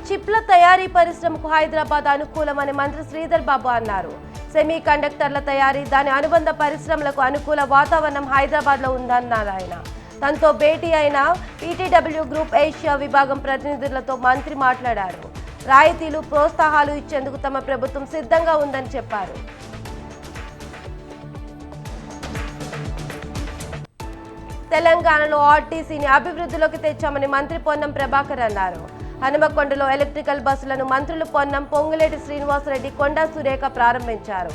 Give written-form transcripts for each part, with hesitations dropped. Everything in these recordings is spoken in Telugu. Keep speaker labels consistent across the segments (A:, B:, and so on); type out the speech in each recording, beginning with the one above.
A: చిప్ల తయారీ పరిశ్రమకు హైదరాబాద్ అనుకూలమని మంత్రి శ్రీధర్ బాబు అన్నారు. సెమీ కండక్టర్ల తయారీ, దాని అనుబంధ పరిశ్రమలకు అనుకూల వాతావరణం హైదరాబాద్లో ఉందన్నారు ఆయన. తనతో భేటీ అయిన పీటీడబ్ల్యూ గ్రూప్ ఏషియా విభాగం ప్రతినిధులతో మంత్రి మాట్లాడారు. రాయితీలు, ప్రోత్సాహాలు ఇచ్చేందుకు తమ ప్రభుత్వం సిద్ధంగా ఉందని చెప్పారు. తెలంగాణలో ఆర్టీసీని అభివృద్ధిలోకి తెచ్చామని మంత్రి పొన్నం ప్రభాకర్ అన్నారు. హనుమకొండలో ఎలక్ట్రికల్ బస్సులను మంత్రులు పొన్నం, పొంగులేటి శ్రీనివాసరెడ్డి, కొండా సురేఖ ప్రారంభించారు.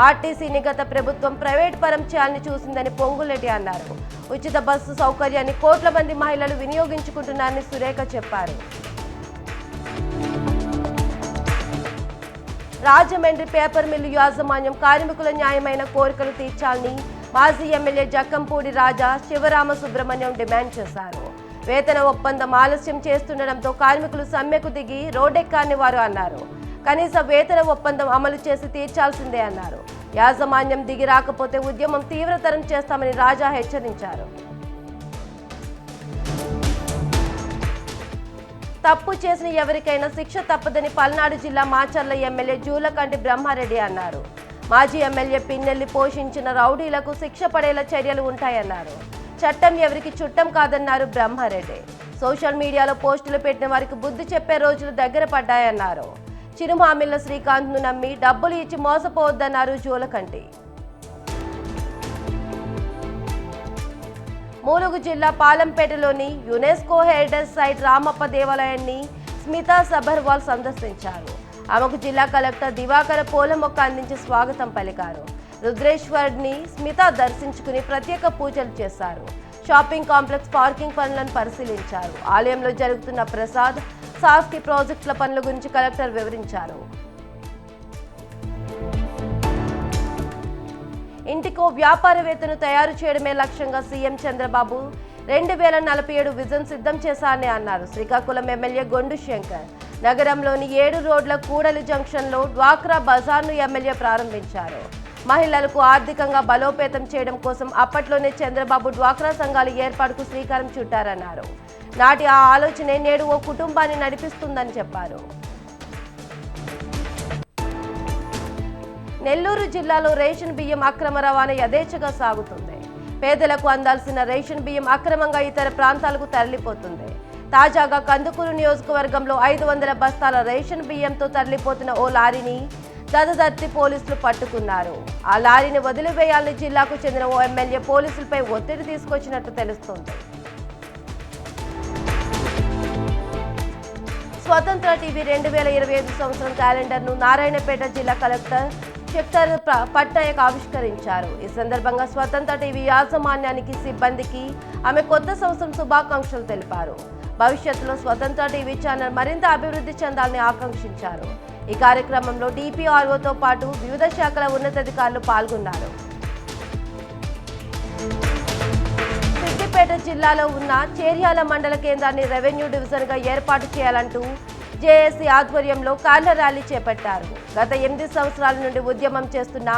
A: ఆర్టీసీని గత ప్రభుత్వం ప్రైవేట్ పరం చేయాలని చూసిందని పొంగులేటి అన్నారు. ఉచిత బస్సు సౌకర్యాన్ని కోట్ల మంది మహిళలు వినియోగించుకుంటున్నారని సురేఖ చెప్పారు. రాజమండ్రి పేపర్ మిల్లు యాజమాన్యం కార్మికుల న్యాయమైన కోరికలు తీర్చాలని మాజీ ఎమ్మెల్యే జక్కంపూడి రాజా, శివరామ సుబ్రహ్మణ్యం డిమాండ్ చేశారు. వేతన ఒప్పందం ఆలస్యం చేస్తుండటంతో కార్మికులు సమ్మెకు దిగి రోడ్డెక్కారని వారు అన్నారు. కనీస వేతన ఒప్పందం అమలు చేసి తీర్చాల్సిందే అన్నారు. యాజమాన్యం దిగి రాకపోతే ఉద్యమం తీవ్రతరం చేస్తామని రాజా హెచ్చరించారు. తప్పు చేసిన ఎవరికైనా శిక్ష తప్పదని పల్నాడు జిల్లా మాచర్ల ఎమ్మెల్యే జూలకంటి బ్రహ్మారెడ్డి అన్నారు. మాజీ ఎమ్మెల్యే పిన్నెల్లి పోషించిన రౌడీలకు శిక్ష పడేలా చర్యలు ఉంటాయన్నారు. చట్టం ఎవరికి చుట్టం కాదన్నారు బ్రహ్మారెడ్డి. సోషల్ మీడియాలో పోస్టులు పెట్టిన వారికి బుద్ధి చెప్పే రోజులు దగ్గర పడ్డాయన్నారు. చిరుమామిళ్ల శ్రీకాంత్ను నమ్మి డబ్బులు ఇచ్చి మోసపోవద్దన్నారు జూలకంటి. ములుగు జిల్లా పాలంపేటలోని యునెస్కో హెరిటేజ్ సైట్ రామప్ప దేవాలయాన్ని స్మితా సబర్వాల్ సందర్శించారు. ఆమెకు జిల్లా కలెక్టర్ దివాకర పూల మొక్క అందించి స్వాగతం పలికారు. రుద్రేశ్వరుడిని స్మిత దర్శించుకుని ప్రత్యేక పూజలు చేశారు. షాపింగ్ కాంప్లెక్స్ పార్కింగ్ పనులను పరిశీలించారు. ఆలయంలో జరుగుతున్న ప్రసాద్, సాస్కి ప్రాజెక్టుల పనుల గురించి కలెక్టర్ వివరించారు. ఇంటికో వ్యాపారవేత్తను తయారు చేయడమే లక్ష్యంగా సీఎం చంద్రబాబు 2047 విజన్ సిద్ధం చేశారని అన్నారు. శ్రీకాకుళం ఎమ్మెల్యే గొండు శంకర్ నగరంలోని 7 రోడ్ల కూడలి జంక్షన్లో డ్వాక్రా బజార్ను ఎమ్మెల్యే ప్రారంభించారు. మహిళలకు ఆర్థికంగా బలోపేతం చేయడం కోసం అప్పట్లోనే చంద్రబాబు డ్వాక్రా సంఘాల ఏర్పాటుకు శ్రీకారం చుట్టారన్నారు. నాటి ఆ ఆలోచనే నేడు ఓ కుటుంబాన్ని నడిపిస్తుందని చెప్పారు. నెల్లూరు జిల్లాలో రేషన్ బియ్యం అక్రమ రవాణా యథేచ్ఛగా సాగుతుంది. పేదలకు అందాల్సిన రేషన్ బియ్యం అక్రమంగా ఇతర ప్రాంతాలకు తరలిపోతుంది. తాజాగా కందుకూరు నియోజకవర్గంలో 500 బస్తాల రేషన్ బియ్యంతో తరలిపోతున్న ఓ లారీని దదదర్తి పోలీసులు పట్టుకున్నారు. ఆ లారీని వదిలివేయాలని జిల్లాకు చెందిన ఓ ఎమ్మెల్యే పోలీసులపై ఒత్తిడి తీసుకొచ్చినట్టు తెలుస్తోంది. స్వతంత్ర టీవీ 2025 సంవత్సరం క్యాలెండర్ను నారాయణపేట జిల్లా కలెక్టర్ శక్తర్ పట్నాయక్ ఆవిష్కరించారు. ఈ సందర్భంగా స్వతంత్ర టీవీ యాజమాన్యానికి, సిబ్బందికి ఆమె కొత్త సంవత్సరం శుభాకాంక్షలు తెలిపారు. భవిష్యత్తులో స్వతంత్ర టీవీ ఛానల్ మరింత అభివృద్ధి చెందాలని ఆకాంక్షించారు. ఈ కార్యక్రమంలో డిపిఆర్ఓతో పాటు వివిధ శాఖల ఉన్నతాధికారులు పాల్గొన్నారు. సిద్దిపేట జిల్లాలో ఉన్న చేర్యాల మండల కేంద్రాన్ని రెవెన్యూ డివిజన్గా ఏర్పాటు చేయాలంటూ జేఏసీ ఆధ్వర్యంలో కార్ల ర్యాలీ చేపట్టారు. గత 8 సంవత్సరాల నుండి ఉద్యమం చేస్తున్నా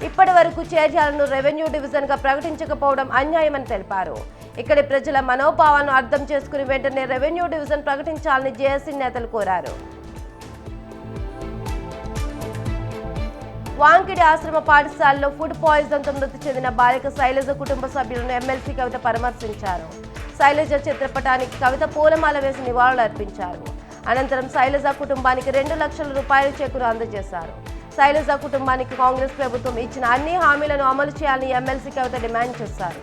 A: ఇప్పటి వరకు చేర్యాలను రెవెన్యూ డివిజన్గా ప్రకటించకపోవడం అన్యాయమని తెలిపారు. ఇక్కడి ప్రజల మనోభావాలను అర్థం చేసుకుని వెంటనే రెవెన్యూ డివిజన్ ప్రకటించాలని జేఏసీ నేతలు కోరారు. వాంకిడి ఆశ్రమ పాఠశాలలో ఫుడ్ పాయిజన్తో మృతి చెందిన బాలిక శైలజ కుటుంబ సభ్యులను ఎమ్మెల్సీ కవిత పరామర్శించారు. శైలజ చిత్రపటానికి కవిత పూలమాల వేసి నివాళులు అర్పించారు. అనంతరం శైలజ కుటుంబానికి 2 లక్షల రూపాయల చెక్కును అందజేశారు. శైలజ కుటుంబానికి కాంగ్రెస్ ప్రభుత్వం ఇచ్చిన అన్ని హామీలను అమలు చేయాలని ఎమ్మెల్సీ కవిత డిమాండ్ చేశారు.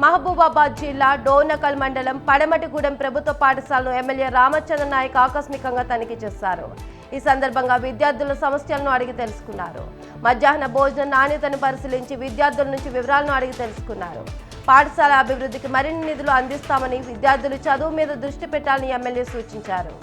A: మహబూబాబాద్ జిల్లా డోర్నకల్ మండలం పడమటిగూడెం ప్రభుత్వ పాఠశాలను ఎమ్మెల్యే రామచంద్ర నాయక్ ఆకస్మికంగా తనిఖీ చేశారు. ఈ సందర్భంగా విద్యార్థుల సమస్యలను అడిగి తెలుసుకున్నారు. మధ్యాహ్న భోజన నాణ్యతను పరిశీలించి విద్యార్థుల నుంచి వివరాలను అడిగి తెలుసుకున్నారు. పాఠశాల అభివృద్ధికి మరిన్ని నిధులు అందిస్తామని, విద్యార్థులు చదువు మీద దృష్టి పెట్టాలని ఎమ్మెల్యే సూచించారు.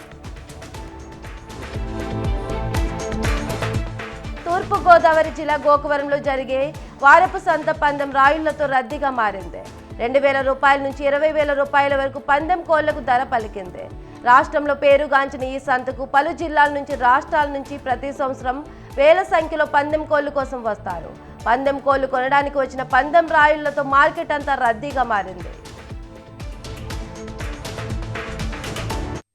A: తూర్పుగోదావరి జిల్లా గోకవరంలో జరిగే వారపు సంత పందెం రాయుళ్లతో రద్దీగా మారింది. 2,000 రూపాయల నుంచి 20,000 రూపాయల వరకు పందెం కోళ్లకు ధర పలికింది. రాష్ట్రంలో పేరుగాంచిన ఈ సంతకు పలు జిల్లాల నుంచి, రాష్ట్రాల నుంచి ప్రతి సంవత్సరం వేల సంఖ్యలో పందెం కోళ్లు కోసం వస్తారు. పందెం కోళ్లు కొనడానికి వచ్చిన పందెం రాయుళ్లతో మార్కెట్ అంతా రద్దీగా మారింది.